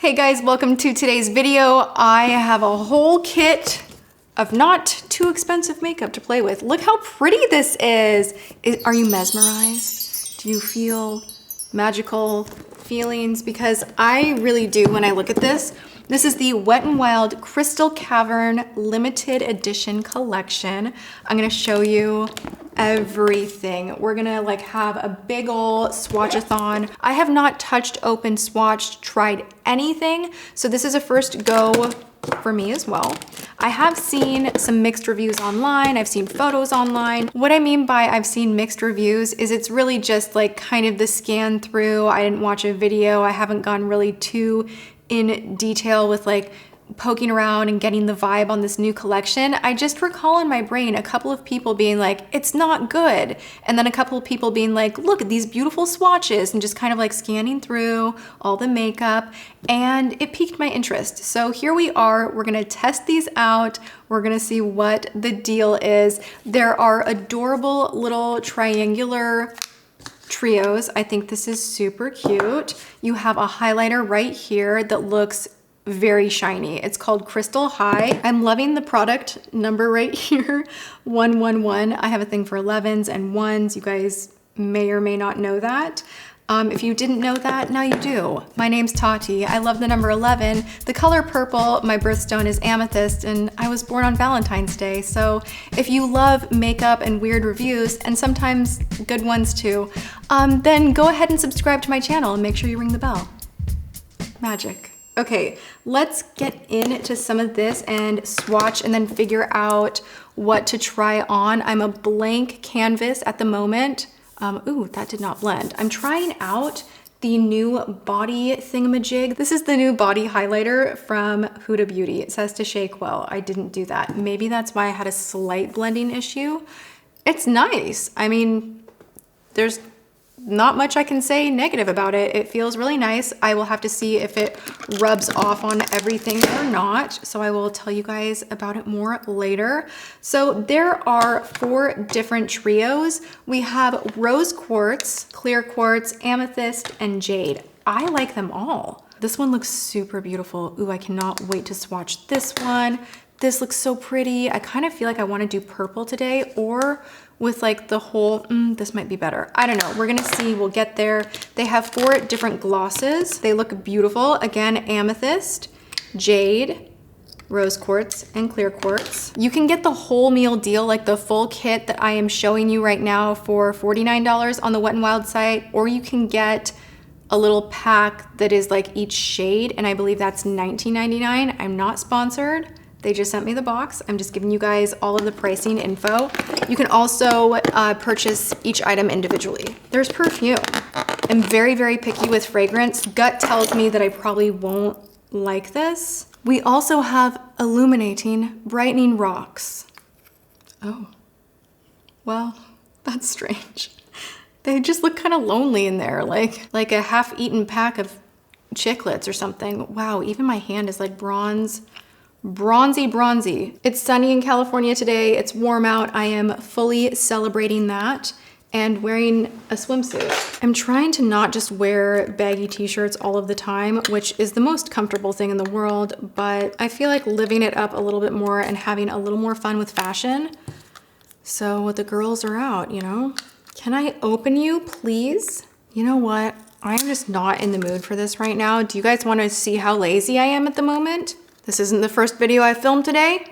Hey guys, welcome to today's video. I have a whole kit of not too expensive makeup to play with. Look how pretty this is. Are you mesmerized? Do you feel magical feelings? Because I really do when I look at this. This is the Wet n Wild Crystal Cavern limited edition collection. I'm gonna show you everything. We're gonna like have a big ol' swatchathon. I have not touched, opened, swatched, tried anything. So this is a first go for me as well. I have seen some mixed reviews online. I've seen photos online. What I mean by I've seen mixed reviews is it's really just like kind of the scan through. I didn't watch a video. I haven't gone really too in detail with like poking around and getting the vibe on this new collection. I just recall in my brain a couple of people being like, it's not good. And then a couple of people being like, look at these beautiful swatches, and just kind of like scanning through all the makeup, and it piqued my interest. So here we are, we're gonna test these out. We're gonna see what the deal is. There are adorable little triangular trios. I think this is super cute. You have a highlighter right here that looks very shiny. It's called Crystal High. I'm loving the product number right here, 111. I have a thing for 11s and 1s. You guys may or may not know that. If you didn't know that, now you do. My name's Tati. I love the number 11. The color purple, my birthstone is Amethyst, and I was born on Valentine's Day. So if you love makeup and weird reviews, and sometimes good ones too, then go ahead and subscribe to my channel and make sure you ring the bell. Magic. Okay, let's get into some of this and swatch and then figure out what to try on. I'm a blank canvas at the moment. Ooh, that did not blend. I'm trying out the new body thingamajig. This is the new body highlighter from Huda Beauty. It says to shake well. I didn't do that. Maybe that's why I had a slight blending issue. It's nice. I mean, there's not much I can say negative about it. It feels really nice. I will have to see if it rubs off on everything or not. So I will tell you guys about it more later. So there are 4 different trios. We have Rose Quartz, Clear Quartz, Amethyst, and Jade. I like them all. This one looks super beautiful. Ooh, I cannot wait to swatch this one. This looks so pretty. I kind of feel like I want to do purple today, or with like the whole, this might be better. I don't know, we're gonna see, we'll get there. They have 4 different glosses. They look beautiful. Again, Amethyst, Jade, Rose Quartz, and Clear Quartz. You can get the whole meal deal, like the full kit that I am showing you right now, for $49 on the Wet n Wild site, or you can get a little pack that is like each shade, and I believe that's $19.99. I'm not sponsored. They just sent me the box. I'm just giving you guys all of the pricing info. You can also purchase each item individually. There's Perfume. I'm very, very picky with fragrance. Gut tells me that I probably won't like this. We also have Illuminating Brightening Rocks. Oh, well, that's strange. They just look kind of lonely in there, like a half-eaten pack of chiclets or something. Wow, even my hand is like bronzy. It's sunny in California today. It's warm out. I am fully celebrating that and wearing a swimsuit. I'm trying to not just wear baggy t-shirts all of the time, which is the most comfortable thing in the world, but I feel like living it up a little bit more and having a little more fun with fashion. So the girls are out, you know? Can I open you, please? You know what? I'm just not in the mood for this right now. Do you guys want to see how lazy I am at the moment? This isn't the first video I filmed today,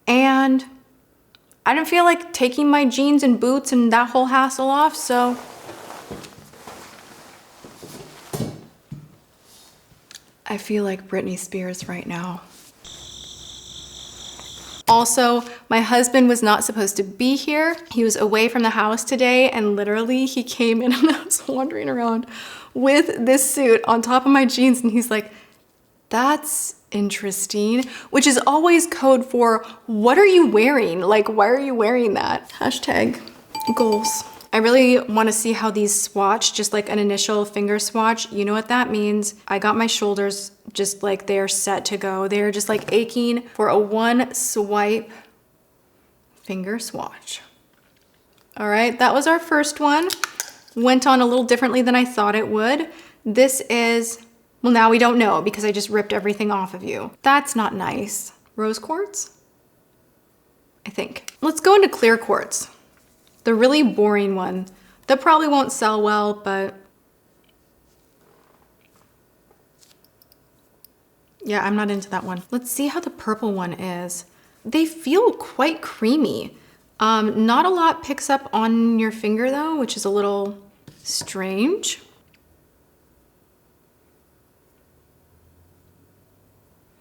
and I didn't feel like taking my jeans and boots and that whole hassle off, so I feel like Britney Spears right now. Also, my husband was not supposed to be here. He was away from the house today, and literally he came in and I was wandering around with this suit on top of my jeans, and he's like, that's interesting, which is always code for, what are you wearing? Like, why are you wearing that? Hashtag goals. I really want to see how these swatch, just like an initial finger swatch. You know what that means. I got my shoulders just like they're set to go. They're just like aching for a 1 swipe finger swatch. All right, that was our first one. Went on a little differently than I thought it would. This is Well, now we don't know because I just ripped everything off of you. That's not nice. Rose quartz? I think. Let's go into clear quartz. The really boring one. That probably won't sell well, but yeah, I'm not into that one. Let's see how the purple one is. They feel quite creamy. Not a lot picks up on your finger though, which is a little strange.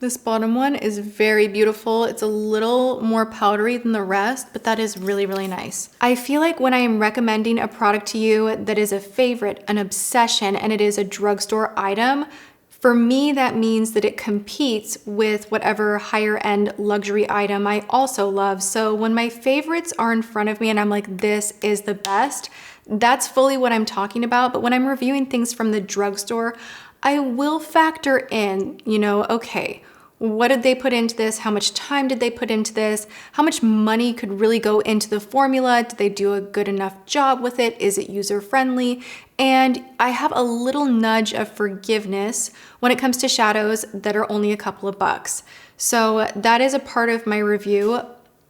This bottom one is very beautiful. It's a little more powdery than the rest, but that is really, really nice. I feel like when I am recommending a product to you that is a favorite, an obsession, and it is a drugstore item, for me, that means that it competes with whatever higher end luxury item I also love. So when my favorites are in front of me and I'm like, this is the best, that's fully what I'm talking about. But when I'm reviewing things from the drugstore, I will factor in, you know, okay, what did they put into this? How much time did they put into this? How much money could really go into the formula? Did they do a good enough job with it? Is it user-friendly? And I have a little nudge of forgiveness when it comes to shadows that are only a couple of bucks. So that is a part of my review.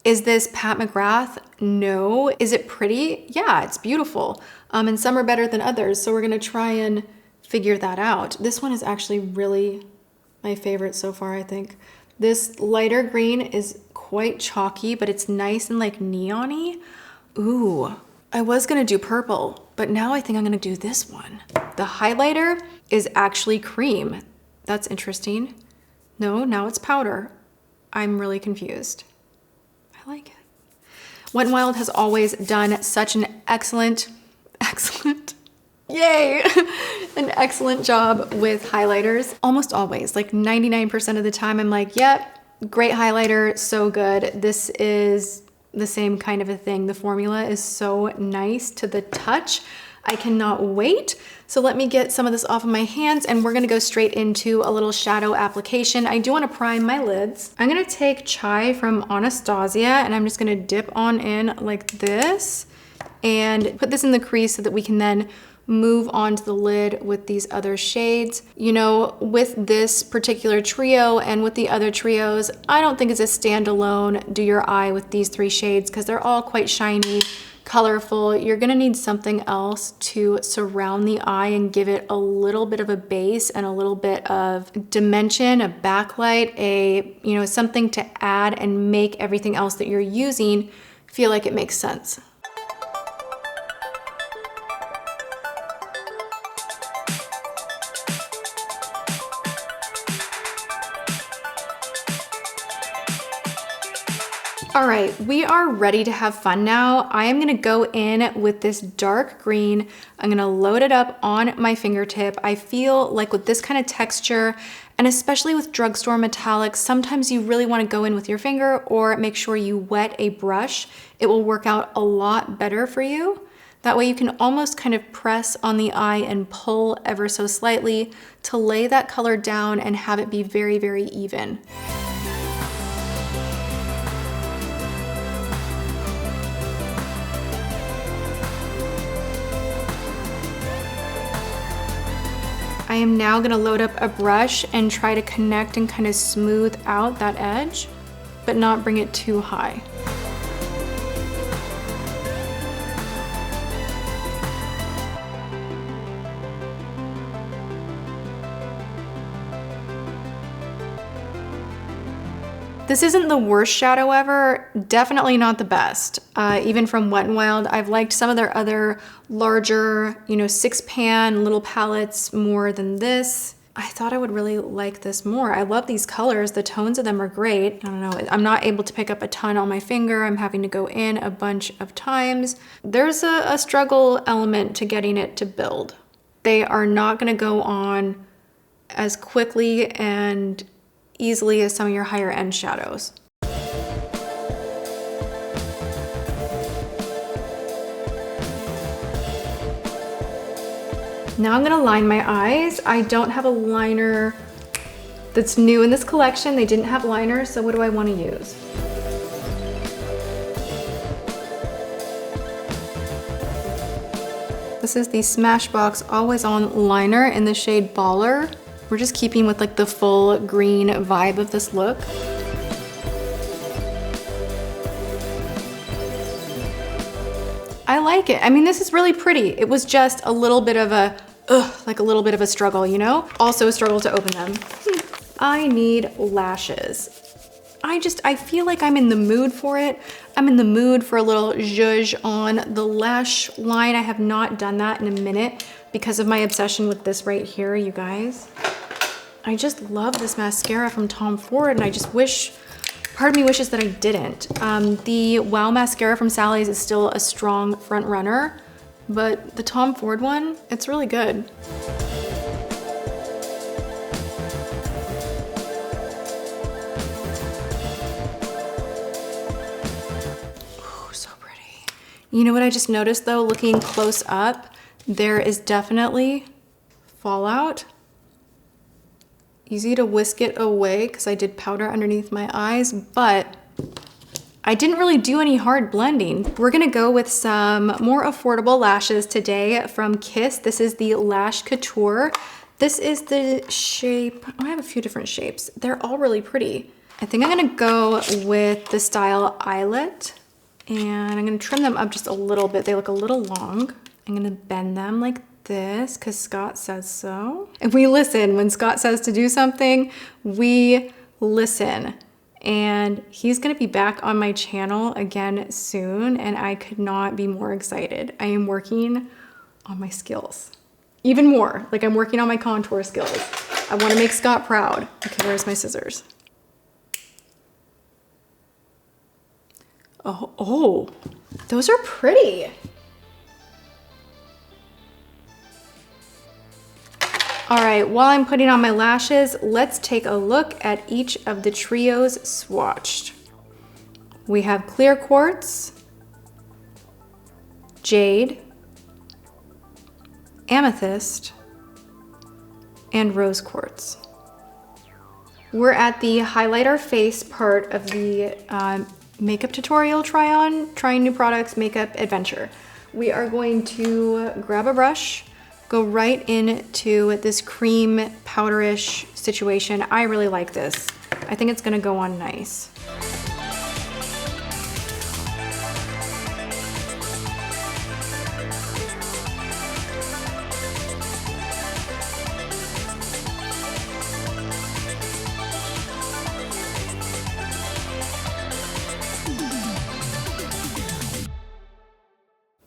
Is this Pat McGrath? No. Is it pretty? Yeah, it's beautiful. And some are better than others. So we're gonna try and figure that out. This one is actually really my favorite so far, I think. This lighter green is quite chalky, but it's nice and like neon-y. Ooh, I was gonna do purple, but now I think I'm gonna do this one. The highlighter is actually cream. That's interesting. No, now it's powder. I'm really confused. I like it. Wet n Wild has always done such an excellent, yay, an excellent job with highlighters. Almost always, like 99% of the time, I'm like, yep, great highlighter, so good. This is the same kind of a thing. The formula is so nice to the touch. I cannot wait. So let me get some of this off of my hands and we're gonna go straight into a little shadow application. I do wanna prime my lids. I'm gonna take Chai from Anastasia and I'm just gonna dip on in like this and put this in the crease so that we can then move on to the lid with these other shades. You know, with this particular trio and with the other trios, I don't think it's a standalone do your eye with these three shades because they're all quite shiny, colorful. You're gonna need something else to surround the eye and give it a little bit of a base and a little bit of dimension, a backlight, something to add and make everything else that you're using feel like it makes sense. All right, we are ready to have fun now. I am gonna go in with this dark green. I'm gonna load it up on my fingertip. I feel like with this kind of texture, and especially with drugstore metallics, sometimes you really wanna go in with your finger or make sure you wet a brush. It will work out a lot better for you. That way you can almost kind of press on the eye and pull ever so slightly to lay that color down and have it be very, very even. I am now gonna load up a brush and try to connect and kind of smooth out that edge, but not bring it too high. This isn't the worst shadow ever, definitely not the best. Even from Wet n Wild, I've liked some of their other larger, 6-pan little palettes more than this. I thought I would really like this more. I love these colors, the tones of them are great. I don't know, I'm not able to pick up a ton on my finger. I'm having to go in a bunch of times. There's a struggle element to getting it to build. They are not gonna go on as quickly and easily as some of your higher end shadows. Now I'm gonna line my eyes. I don't have a liner that's new in this collection. They didn't have liners, so what do I wanna use? This is the Smashbox Always On liner in the shade Baller. We're just keeping with like the full green vibe of this look. I like it. I mean, this is really pretty. It was just a little bit of a, like a little bit of a struggle, you know? Also a struggle to open them. I need lashes. I feel like I'm in the mood for it. I'm in the mood for a little zhuzh on the lash line. I have not done that in a minute because of my obsession with this right here, you guys. I just love this mascara from Tom Ford, and I just wish, part of me wishes that I didn't. The Wow mascara from Sally's is still a strong front runner, but the Tom Ford one, it's really good. You know what I just noticed though, looking close up, there is definitely fallout. Easy to whisk it away because I did powder underneath my eyes, but I didn't really do any hard blending. We're gonna go with some more affordable lashes today from Kiss. This is the Lash Couture. This is the shape, I have a few different shapes. They're all really pretty. I think I'm gonna go with the style Eyelet. And I'm gonna trim them up just a little bit. They look a little long. I'm gonna bend them like this because Scott says so. And we listen. When Scott says to do something, we listen. And he's gonna be back on my channel again soon, and I could not be more excited. I am working on my skills. Even more, like I'm working on my contour skills. I wanna make Scott proud. Okay, where's my scissors? Oh, those are pretty. All right, while I'm putting on my lashes, let's take a look at each of the trios swatched. We have Clear Quartz, Jade, Amethyst, and Rose Quartz. We're at the highlight our face part of the makeup tutorial trying new products, makeup adventure. We are going to grab a brush, go right into this cream powderish situation. I really like this. I think it's gonna go on nice.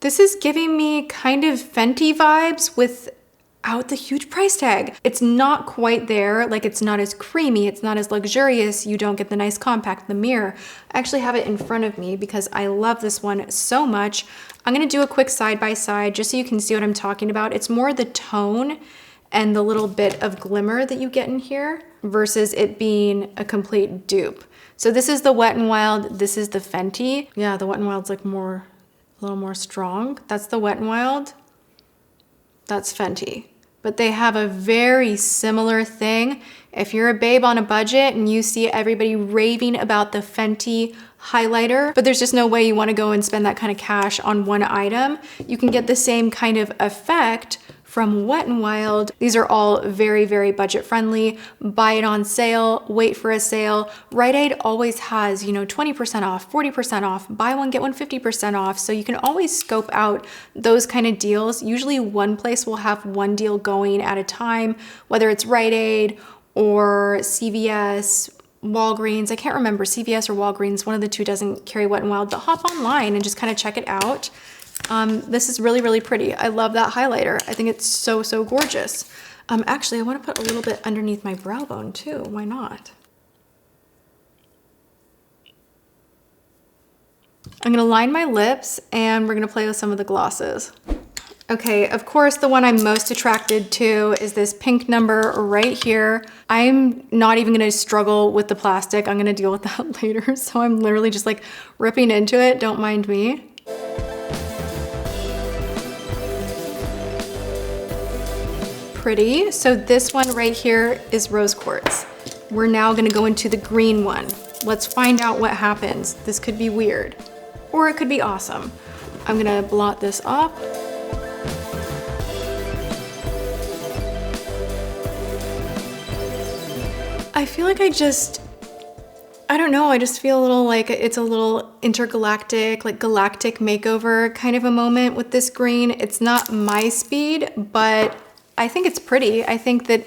This is giving me kind of Fenty vibes without the huge price tag. It's not quite there, like it's not as creamy, it's not as luxurious, you don't get the nice compact in the mirror. I actually have it in front of me because I love this one so much. I'm gonna do a quick side by side just so you can see what I'm talking about. It's more the tone and the little bit of glimmer that you get in here versus it being a complete dupe. So this is the Wet n Wild, this is the Fenty. Yeah, the Wet n Wild's like a little more strong. That's the Wet n Wild. That's Fenty. But they have a very similar thing. If you're a babe on a budget and you see everybody raving about the Fenty highlighter, but there's just no way you want to go and spend that kind of cash on one item, you can get the same kind of effect from Wet n Wild. These are all very, very budget friendly. Buy it on sale, wait for a sale. Rite Aid always has, you know, 20% off, 40% off, buy one, get one 50% off. So you can always scope out those kind of deals. Usually one place will have one deal going at a time, whether it's Rite Aid or CVS, Walgreens. I can't remember, CVS or Walgreens, one of the two doesn't carry Wet n Wild, but hop online and just kind of check it out. This is really, really pretty. I love that highlighter. I think it's so, so gorgeous. Actually, I want to put a little bit underneath my brow bone too. Why not? I'm going to line my lips and we're going to play with some of the glosses. Okay, of course, the one I'm most attracted to is this pink number right here. I'm not even gonna struggle with the plastic. I'm gonna deal with that later. So I'm literally just like ripping into it. Don't mind me. Pretty. So this one right here is Rose Quartz. We're now gonna go into the green one. Let's find out what happens. This could be weird, or it could be awesome. I'm gonna blot this up. I feel like I don't know, I just feel a little like it's a little intergalactic, like galactic makeover kind of a moment with this green. It's not my speed, but I think it's pretty. I think that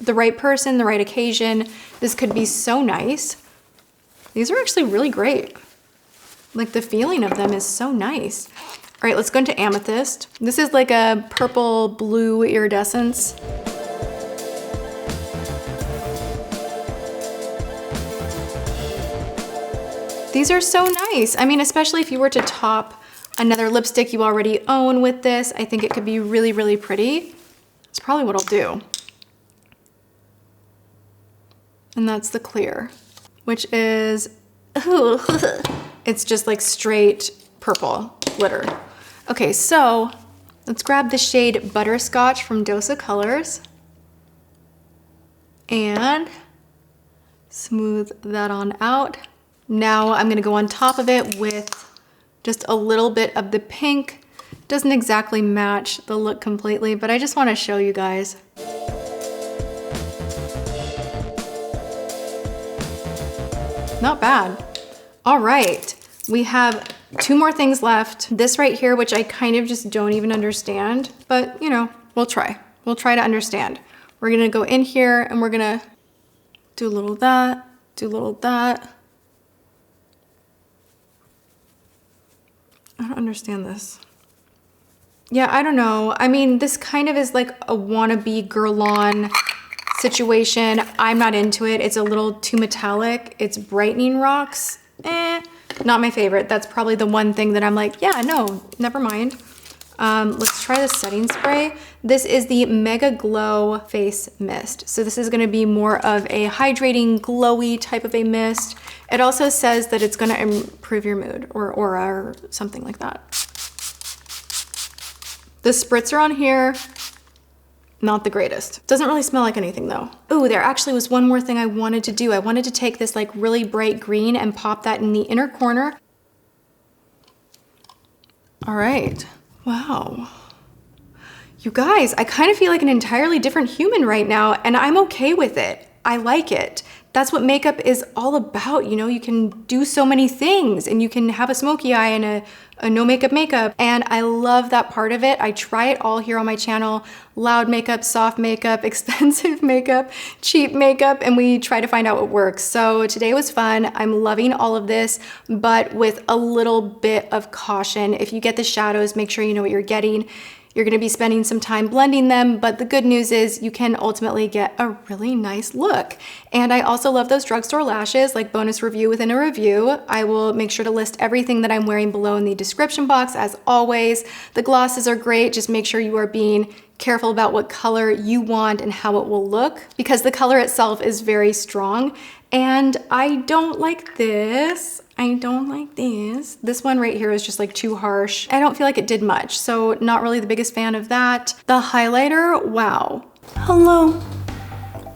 the right person, the right occasion, this could be so nice. These are actually really great. Like the feeling of them is so nice. All right, let's go into Amethyst. This is like a purple blue iridescence. These are so nice. I mean, especially if you were to top another lipstick you already own with this, I think it could be really, really pretty. That's probably what I'll do. And that's the clear, which is, it's just like straight purple glitter. Okay, so let's grab the shade Butterscotch from Dosa Colors and smooth that on out. Now I'm gonna go on top of it with just a little bit of the pink. Doesn't exactly match the look completely, but I just wanna show you guys. Not bad. All right, we have 2 more things left. This right here, which I kind of just don't even understand, but you know, we'll try. We'll try to understand. We're gonna go in here and we're gonna do a little of that, do a little of that. I don't understand this. Yeah, I don't know. I mean, this kind of is like a wannabe Guerlain situation. I'm not into it. It's a little too metallic. It's Brightening rocks. Not my favorite. That's probably the one thing that I'm like, yeah, no, never mind. Let's try the setting spray. This is the Megaglo Face Mist. So this is gonna be more of a hydrating, glowy type of a mist. It also says that it's gonna improve your mood or aura or something like that. The spritzer on here, not the greatest. Doesn't really smell like anything though. Ooh, there actually was one more thing I wanted to do. I wanted to take this like really bright green and pop that in the inner corner. All right, wow. You guys, I kind of feel like an entirely different human right now and I'm okay with it. I like it. That's what makeup is all about. You know, you can do so many things and you can have a smoky eye and a no makeup. And I love that part of it. I try it all here on my channel. Loud makeup, soft makeup, expensive makeup, cheap makeup, and we try to find out what works. So today was fun. I'm loving all of this, but with a little bit of caution. If you get the shadows, make sure you know what you're getting. You're gonna be spending some time blending them, but the good news is you can ultimately get a really nice look. And I also love those drugstore lashes, like bonus review within a review. I will make sure to list everything that I'm wearing below in the description box as always. The glosses are great, just make sure you are being careful about what color you want and how it will look because the color itself is very strong. And I don't like this. I don't like this. This one right here is just like too harsh. I don't feel like it did much, so not really the biggest fan of that. The highlighter, wow. Hello,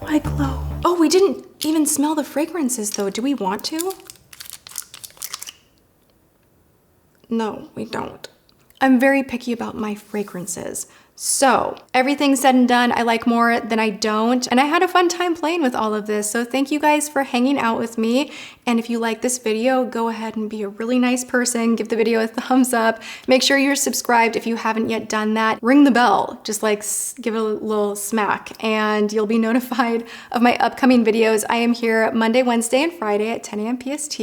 my glow. Oh, we didn't even smell the fragrances though. Do we want to? No, we don't. I'm very picky about my fragrances. So everything said and done, I like more than I don't. And I had a fun time playing with all of this. So thank you guys for hanging out with me. And if you like this video, go ahead and be a really nice person. Give the video a thumbs up. Make sure you're subscribed if you haven't yet done that. Ring the bell, just like give it a little smack and you'll be notified of my upcoming videos. I am here Monday, Wednesday, and Friday at 10 a.m. PST.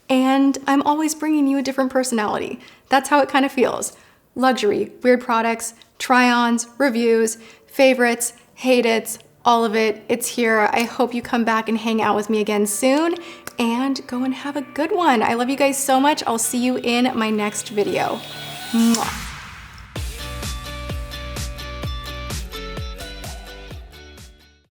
And I'm always bringing you a different personality. That's how it kind of feels. Luxury, weird products, try-ons, reviews, favorites, hate-its, all of it. It's here. I hope you come back and hang out with me again soon and go and have a good one. I love you guys so much. I'll see you in my next video. Mwah.